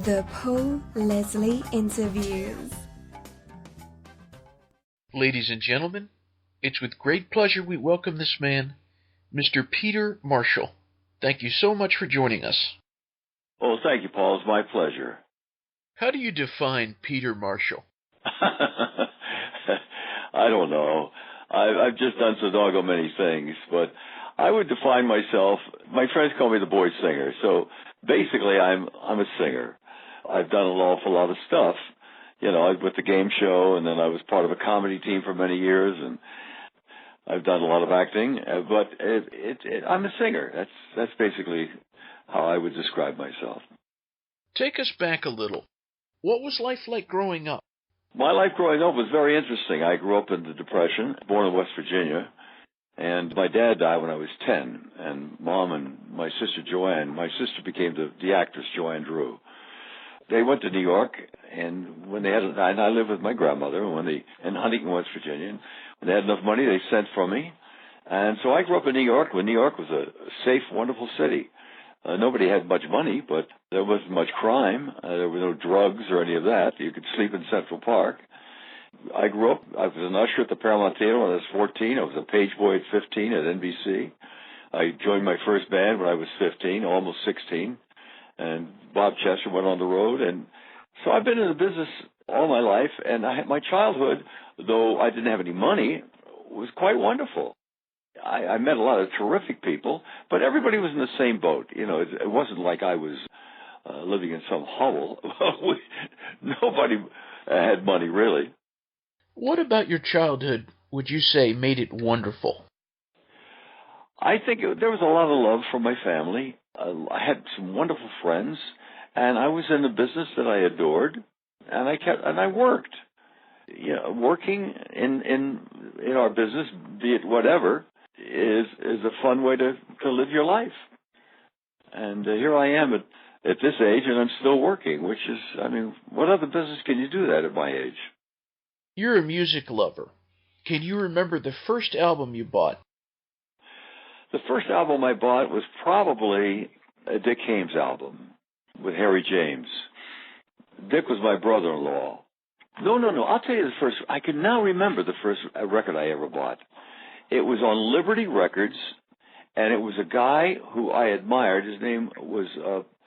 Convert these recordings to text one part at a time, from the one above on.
The Paul Leslie Interviews. Ladies and gentlemen, it's with great pleasure we welcome this man, Mr. Peter Marshall. Thank you so much for joining us. Oh, thank you, Paul. It's my pleasure. How do you define Peter Marshall? I don't know. I've just done so doggone many things, but I would define myself, my friends call me the boy singer, so basically I'm a singer. I've done an awful lot of stuff. You know, I was with the game show, and then I was part of a comedy team for many years, and I've done a lot of acting, but I'm a singer. That's basically how I would describe myself. Take us back a little. What was life like growing up? My life growing up was very interesting. I grew up in the Depression, born in West Virginia, and my dad died when I was 10, and Mom and my sister Joanne, my sister became the actress Joanne Drew. They went to New York, and when they had, and I lived with my grandmother in Huntington, West Virginia. And when they had enough money, they sent for me, and so I grew up in New York when New York was a safe, wonderful city. Nobody had much money, but there wasn't much crime. There were no drugs or any of that. You could sleep in Central Park. I grew up, I was an usher at the Paramount Theater when I was 14. I was a page boy at 15 at NBC. I joined my first band when I was 15, almost 16. And Bob Chester went on the road. And so I've been in the business all my life. And my childhood, though I didn't have any money, was quite wonderful. I met a lot of terrific people, but everybody was in the same boat. You know, it wasn't like I was living in some hovel. Nobody had money, really. What about your childhood would you say made it wonderful? I think there was a lot of love from my family. I had some wonderful friends, and I was in a business that I adored, and I worked. You know, working in our business, be it whatever, is a fun way to live your life. And here I am at this age, and I'm still working, which is, I mean, what other business can you do that at my age? You're a music lover. Can you remember the first album you bought? The first album I bought was probably a Dick Haymes album with Harry James. Dick was my brother-in-law. No. I'll tell you the first. I can now remember the first record I ever bought. It was on Liberty Records, and it was a guy who I admired. His name was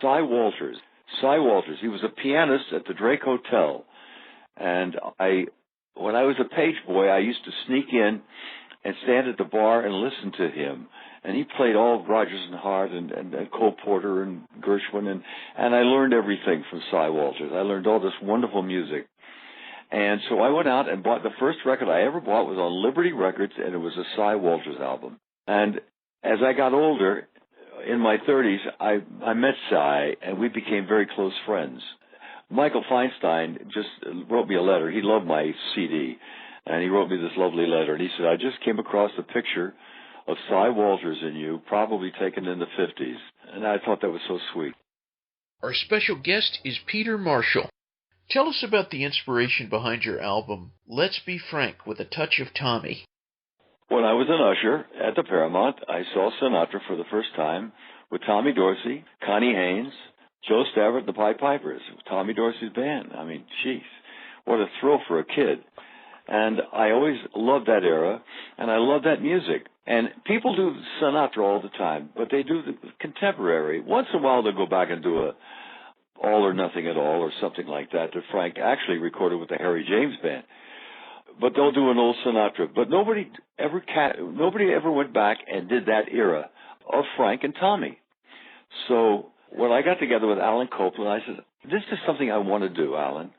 Cy Walters. Cy Walters. He was a pianist at the Drake Hotel. And when I was a page boy, I used to sneak in and stand at the bar and listen to him. And he played all Rodgers and Hart and Cole Porter and Gershwin, and I learned everything from Cy Walters. I learned all this wonderful music. And so I went out and bought the first record I ever bought was on Liberty Records, and it was a Cy Walters album. And as I got older, in my 30s, I met Cy, and we became very close friends. Michael Feinstein just wrote me a letter. He loved my CD, and he wrote me this lovely letter. And he said, I just came across a picture of Cy Walters in you, probably taken in the 50s. And I thought that was so sweet. Our special guest is Peter Marshall. Tell us about the inspiration behind your album, Let's Be Frank with a Touch of Tommy. When I was an usher at the Paramount, I saw Sinatra for the first time with Tommy Dorsey, Connie Haynes, Joe Stavert, the Pied Pipers, Tommy Dorsey's band. I mean, jeez, what a thrill for a kid. And I always loved that era, and I love that music. And people do Sinatra all the time, but they do the contemporary. Once in a while, they'll go back and do a All or Nothing at All or something like that Frank actually recorded with the Harry James Band. But they'll do an old Sinatra. But nobody ever went back and did that era of Frank and Tommy. So when I got together with Alan Copeland, I said, this is something I want to do, Alan.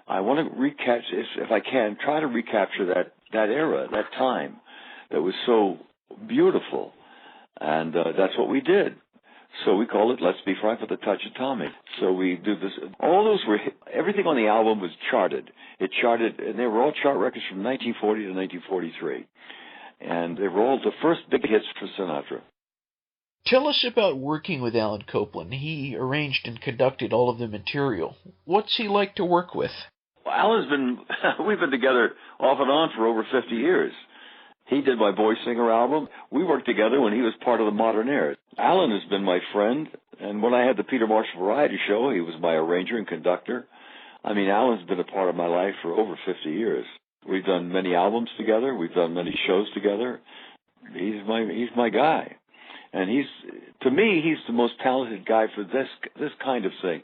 I want to recapture, if I can, try to recapture that era, that time that was so beautiful. And that's what we did. So we called it Let's Be Frank with a Touch of Tommy. So we do this. Everything on the album was charted. It charted, and they were all chart records from 1940 to 1943. And they were all the first big hits for Sinatra. Tell us about working with Alan Copeland. He arranged and conducted all of the material. What's he like to work with? Well, we've been together off and on for over 50 years. He did my Boy Singer album. We worked together when he was part of the Modernaires. Alan has been my friend And when I had the Peter Marshall Variety Show, he was my arranger and conductor. I mean, Alan's been a part of my life for over 50 years. We've done many albums together. We've done many shows together. He's my guy. And to me, he's the most talented guy for this kind of thing.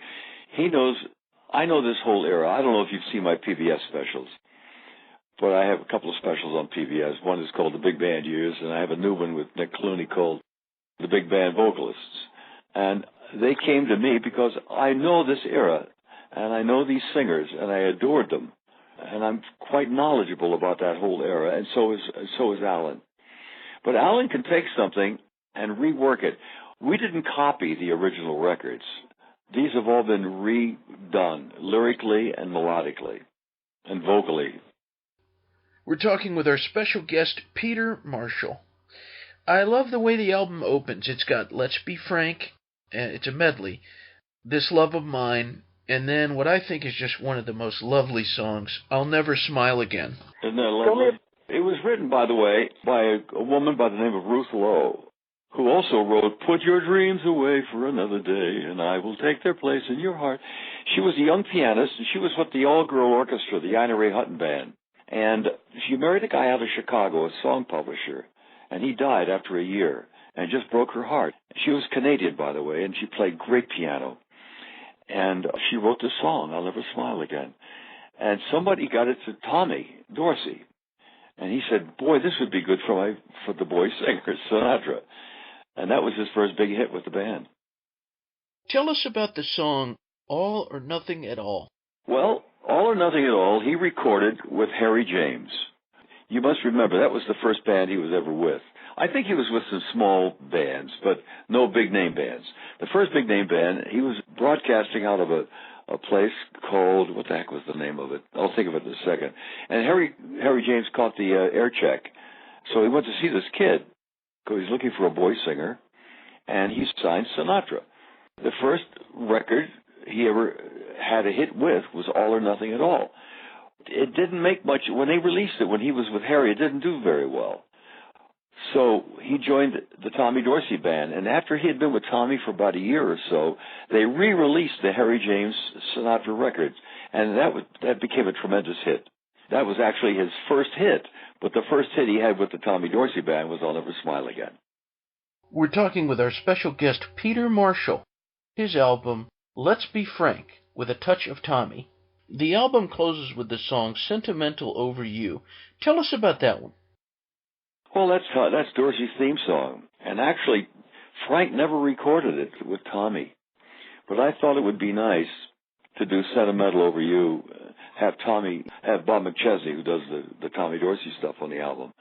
I know this whole era. I don't know if you've seen my PBS specials, but I have a couple of specials on PBS. One is called The Big Band Years, and I have a new one with Nick Clooney called The Big Band Vocalists. And they came to me because I know this era, and I know these singers, and I adored them. And I'm quite knowledgeable about that whole era, and so is Alan. But Alan can take something and rework it. We didn't copy the original records. These have all been redone lyrically and melodically and vocally. We're talking with our special guest, Peter Marshall. I love the way the album opens. It's got Let's Be Frank, it's a medley, This Love of Mine, and then what I think is just one of the most lovely songs, I'll Never Smile Again. Isn't that lovely? It was written, by the way, by a woman by the name of Ruth Lowe, who also wrote, Put Your Dreams Away for Another Day, and I Will Take Their Place in Your Heart. She was a young pianist, and she was with the all-girl orchestra, the Ina Ray Hutton Band. And she married a guy out of Chicago, a song publisher, and he died after a year, and it just broke her heart. She was Canadian, by the way, and she played great piano. And she wrote this song, I'll Never Smile Again. And somebody got it to Tommy Dorsey. And he said, boy, this would be good for the boy singer, Sinatra. And that was his first big hit with the band. Tell us about the song All or Nothing at All. Well, All or Nothing at All, he recorded with Harry James. You must remember, that was the first band he was ever with. I think he was with some small bands, but no big-name bands. The first big-name band, he was broadcasting out of a place called, what the heck was the name of it? I'll think of it in a second. And Harry James caught the air check. So he went to see this kid, because he's looking for a boy singer, and he signed Sinatra. The first record he ever had a hit with was All or Nothing at All. It didn't make much. When they released it, when he was with Harry, it didn't do very well. So he joined the Tommy Dorsey band, and after he had been with Tommy for about a year or so, they re-released the Harry James Sinatra records, and that became a tremendous hit. That was actually his first hit, but the first hit he had with the Tommy Dorsey band was I'll Never Smile Again. We're talking with our special guest, Peter Marshall. His album, Let's Be Frank, with a Touch of Tommy. The album closes with the song Sentimental Over You. Tell us about that one. Well, that's Dorsey's theme song. And actually, Frank never recorded it with Tommy. But I thought it would be nice to do Sentimental Over You, have Bob McChesney, who does the Tommy Dorsey stuff on the album,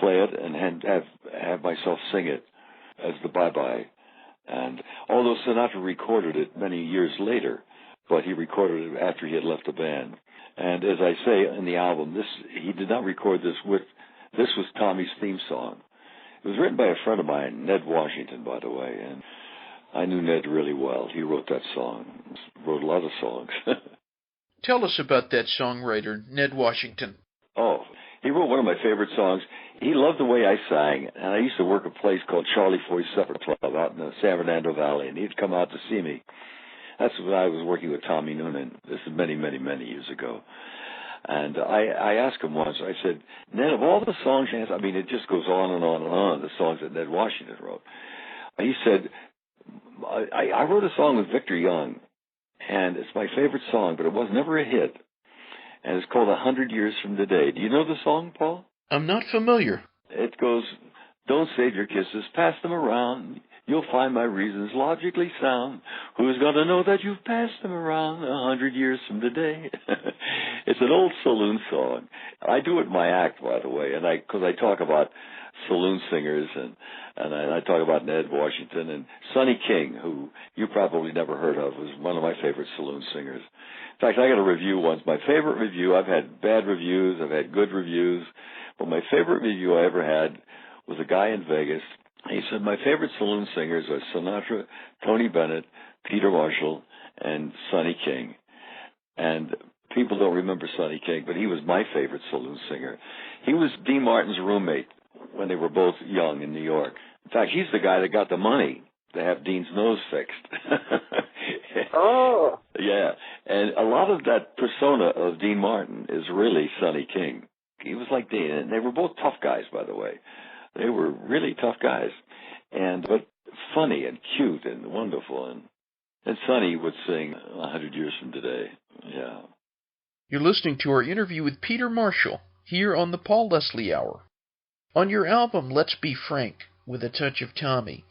play it, and have myself sing it as the bye-bye. And although Sinatra recorded it many years later, but he recorded it after he had left the band. And as I say in the album, he did not record this this was Tommy's theme song. It was written by a friend of mine, Ned Washington, by the way, and I knew Ned really well. He wrote that song, wrote a lot of songs. Tell us about that songwriter, Ned Washington. Oh, he wrote one of my favorite songs. He loved the way I sang, and I used to work a place called Charlie Foy's Supper Club out in the San Fernando Valley, and he'd come out to see me. That's when I was working with Tommy Noonan. This is many, many, many years ago. And I asked him once, I said, Ned, of all the songs you have, I mean, it just goes on and on and on, the songs that Ned Washington wrote. He said, I wrote a song with Victor Young, and it's my favorite song, but it was never a hit. And it's called 100 Years from Today. Do you know the song, Paul? I'm not familiar. It goes, don't save your kisses, pass them around. You'll find my reasons logically sound. Who's going to know that you've passed them around 100 years from today? It's an old Saloon song. I do it in my act, by the way, and because I talk about Saloon singers, and I talk about Ned Washington and Sonny King, who you probably never heard of, was one of my favorite Saloon singers. In fact, I got a review once. My favorite review, I've had bad reviews, I've had good reviews, but my favorite review I ever had was a guy in Vegas. He said, my favorite Saloon singers are Sinatra, Tony Bennett, Peter Marshall, and Sonny King. And people don't remember Sonny King, but he was my favorite Saloon singer. He was Dean Martin's roommate when they were both young in New York. In fact, he's the guy that got the money to have Dean's nose fixed. Oh. Yeah, and a lot of that persona of Dean Martin is really Sonny King. He was like Dean, and they were both tough guys, by the way. They were really tough guys, but funny and cute and wonderful. And Sonny would sing 100 years from today. Yeah. You're listening to our interview with Peter Marshall here on the Paul Leslie Hour. On your album, Let's Be Frank, with a touch of Tommy,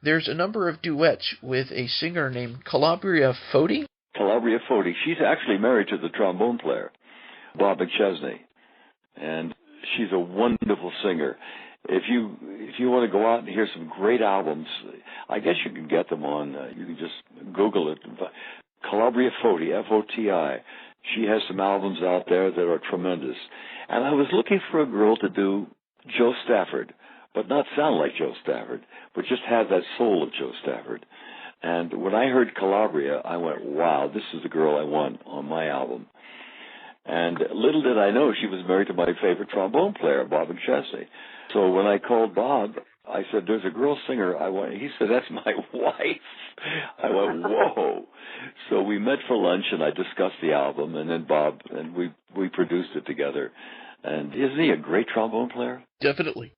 there's a number of duets with a singer named Calabria Foti. Calabria Foti. She's actually married to the trombone player, Bob McChesney, and she's a wonderful singer. If you want to go out and hear some great albums, I guess you can get them on. You can just Google it. Calabria Foti, F-O-T-I. She has some albums out there that are tremendous. And I was looking for a girl to do Joe Stafford, but not sound like Joe Stafford, but just have that soul of Joe Stafford. And when I heard Calabria, I went, wow, this is the girl I want on my album. And little did I know she was married to my favorite trombone player, Bob McChesney. So when I called Bob, I said, there's a girl singer I want. He said, that's my wife. I went, whoa. So we met for lunch, and I discussed the album, and then Bob, and we produced it together. And isn't he a great trombone player? Definitely.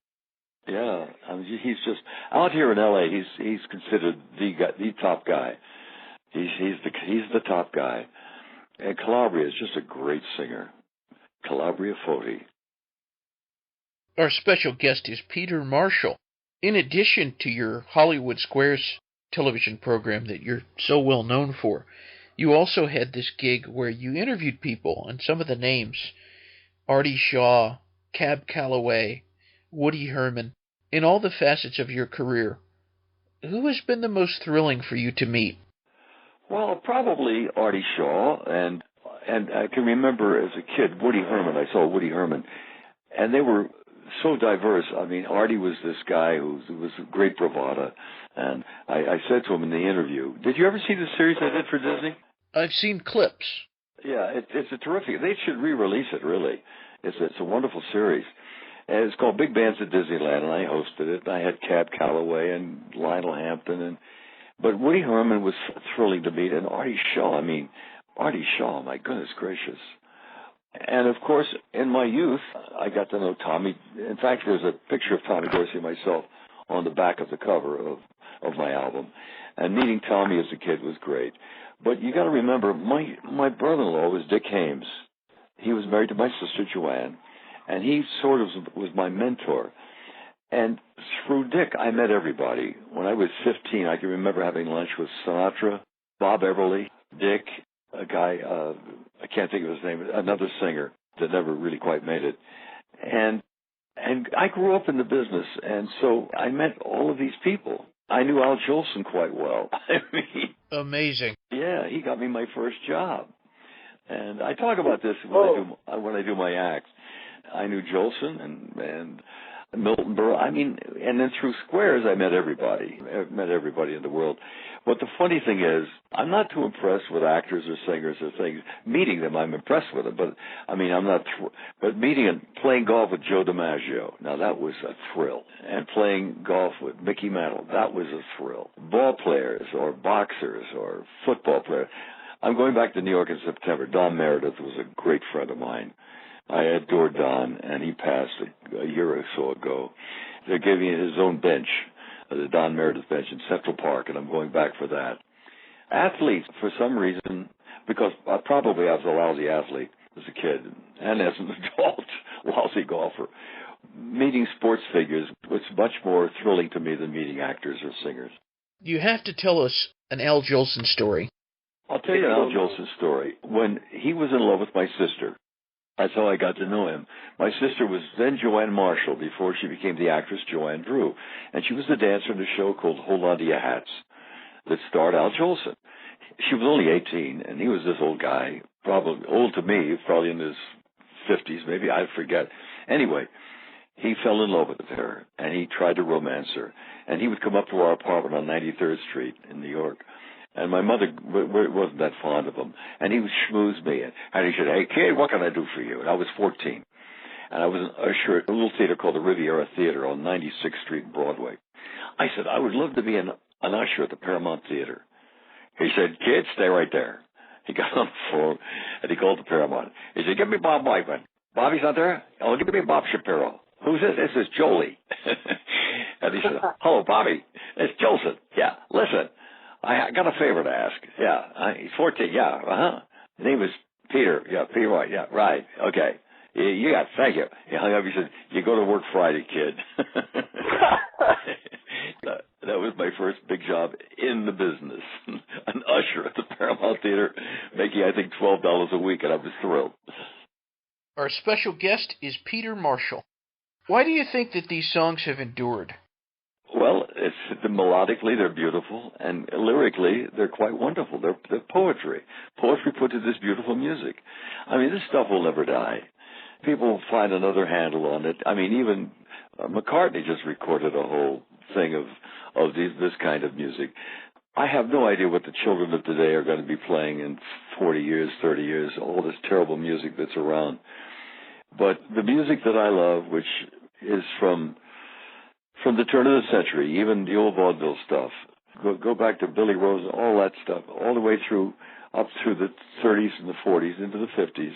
Yeah, I mean, he's just out here in L.A. He's considered the top guy. He's the top guy. And Calabria is just a great singer. Calabria Foti. Our special guest is Peter Marshall. In addition to your Hollywood Squares television program that you're so well known for, you also had this gig where you interviewed people, and some of the names: Artie Shaw, Calloway, Woody Herman, in all the facets of your career. Who has been the most thrilling for you to meet? Well, probably Artie Shaw, and I can remember as a kid, Woody Herman. I saw Woody Herman, and they were so diverse. I mean, Artie was this guy who was a great bravado, and I said to him in the interview, did you ever see the series I did for Disney? I've seen clips. Yeah, it's a terrific. They should re-release it, really. It's a wonderful series. And it's called Big Bands at Disneyland, and I hosted it. I had Calloway and Lionel Hampton, but Woody Herman was thrilling to meet, and Artie Shaw. I mean, Artie Shaw, my goodness gracious. And, of course, in my youth, I got to know Tommy. In fact, there's a picture of Tommy Dorsey and myself on the back of the cover of my album. And meeting Tommy as a kid was great. But you got to remember, my brother-in-law was Dick Hames. He was married to my sister, Joanne, and he sort of was my mentor. And through Dick, I met everybody. When I was 15, I can remember having lunch with Sinatra, Bob Everly, Dick, a guy, I can't think of his name, another singer that never really quite made it. And I grew up in the business, and so I met all of these people. I knew Al Jolson quite well. I mean, amazing. Yeah, he got me my first job. And I talk about this when I do my acts. I knew Jolson and Milton Berle. I mean, and then through Squares, I met everybody. I met everybody in the world. But the funny thing is, I'm not too impressed with actors or singers or things. Meeting them, I'm impressed with them. But, I mean, I'm not... But meeting and playing golf with Joe DiMaggio, now that was a thrill. And playing golf with Mickey Mantle, that was a thrill. Ball players or boxers or football players. I'm going back to New York in September. Don Meredith was a great friend of mine. I adored Don, and he passed a year or so ago. They're giving his own bench, the Don Meredith bench in Central Park, and I'm going back for that. Athletes, for some reason, because probably I was a lousy athlete as a kid, and as an adult, lousy golfer, meeting sports figures was much more thrilling to me than meeting actors or singers. You have to tell us an Al Jolson story. I'll tell you an Al Jolson story. When he was in love with my sister, that's how I got to know him. My sister was then Joanne Marshall before she became the actress Joanne Drew. And she was the dancer in a show called Hold On to Your Hats that starred Al Jolson. She was only 18, and he was this old guy, probably old to me, probably in his 50s, maybe, I forget. Anyway, he fell in love with her, and he tried to romance her. And he would come up to our apartment on 93rd Street in New York. And my mother wasn't that fond of him. And he would schmooze me. And he said, hey, kid, what can I do for you? And I was 14. And I was an usher at a little theater called the Riviera Theater on 96th Street in Broadway. I said, I would love to be an an usher at the Paramount Theater. He said, "Kids, stay right there." He got on the phone, and he called the Paramount. He said, "Give me Bob Whiteman." "Bobby's not there?" "Oh, give me Bob Shapiro." "Who's this?" "This is Jolie." And he said, "Hello, Bobby. It's Jolson. Yeah, listen, I got a favor to ask. Yeah, he's 14. Yeah, uh-huh. His name is Peter. Yeah, Peter White. Yeah, right. Okay. You got it. Thank you." He hung up. He said, "You go to work Friday, kid." That was my first big job in the business. An usher at the Paramount Theater, making, I think, $12 a week, and I was thrilled. Our special guest is Peter Marshall. Why do you think that these songs have endured? Well, melodically they're beautiful, and lyrically they're quite wonderful. They're poetry. Poetry put to this beautiful music. I mean, this stuff will never die. People will find another handle on it. I mean, even McCartney just recorded a whole thing of this kind of music. I have no idea what the children of today are going to be playing in 40 years, 30 years, all this terrible music that's around. But the music that I love, which is from the turn of the century, even the old vaudeville stuff, go back to Billy Rose, all that stuff, all the way through, up through the 30s and the 40s into the 50s,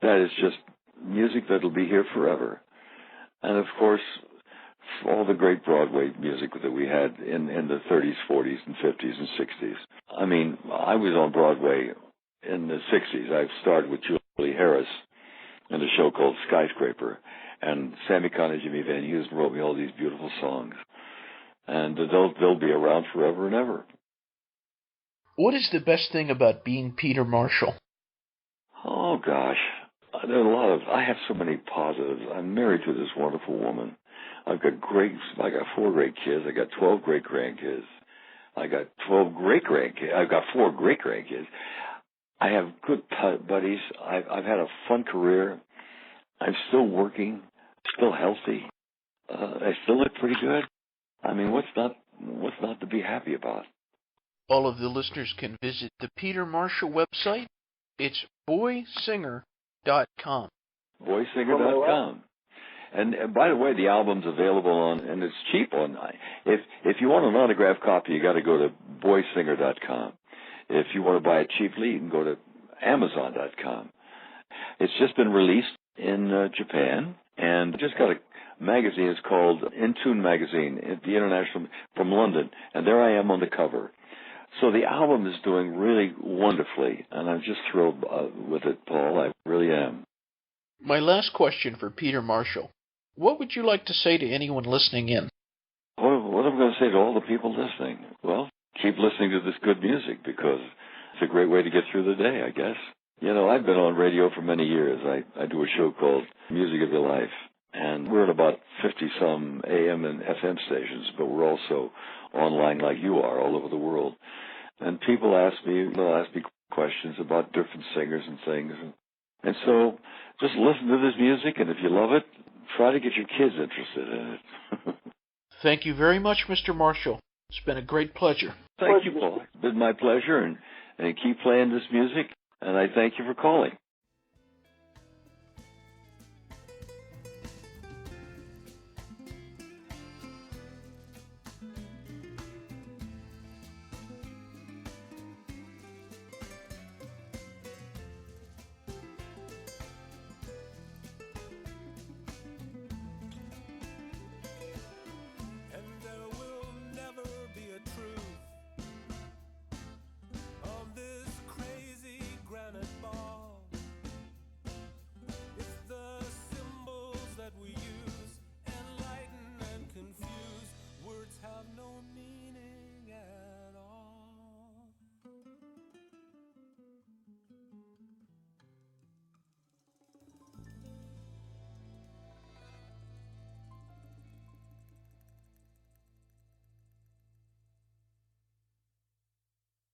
that is just music that'll be here forever. And of course, all the great Broadway music that we had in the 30s, 40s, and 50s and 60s. I mean, I was on Broadway in the 60s. I started with Julie Harris in a show called Skyscraper, and Sammy Cahn and Jimmy Van Heusen wrote me all these beautiful songs. And they'll be around forever and ever. What is the best thing about being Peter Marshall? Oh, gosh. I have so many positives. I'm married to this wonderful woman. I got 4 great kids. I got 12 great grandkids. I got 12 great grandkids. I've got 4 great grandkids. I have good buddies. I've had a fun career. I'm still working, still healthy. I still look pretty good. I mean, what's not to be happy about? All of the listeners can visit the Peter Marshall website. It's boysinger.com. Boysinger.com. And by the way, the album's available on, and it's cheap on. If you want an autographed copy, you got to go to boysinger.com. If you want to buy it cheaply, you can go to Amazon.com. It's just been released in Japan, and just got a magazine. It's called In Tune Magazine, the international, from London, and there I am on the cover. So the album is doing really wonderfully, and I'm just thrilled with it, Paul. I really am. My last question for Peter Marshall. What would you like to say to anyone listening in? What am I going to say to all the people listening? Well, keep listening to this good music, because it's a great way to get through the day, I guess. You know, I've been on radio for many years. I do a show called Music of Your Life, and we're at about 50-some AM and FM stations, but we're also online like you are all over the world. And people they'll ask me questions about different singers and things. And so just listen to this music, and if you love it, try to get your kids interested in it. Thank you very much, Mr. Marshall. It's been a great pleasure. Thank you, Paul. It's been my pleasure, and keep playing this music, and I thank you for calling.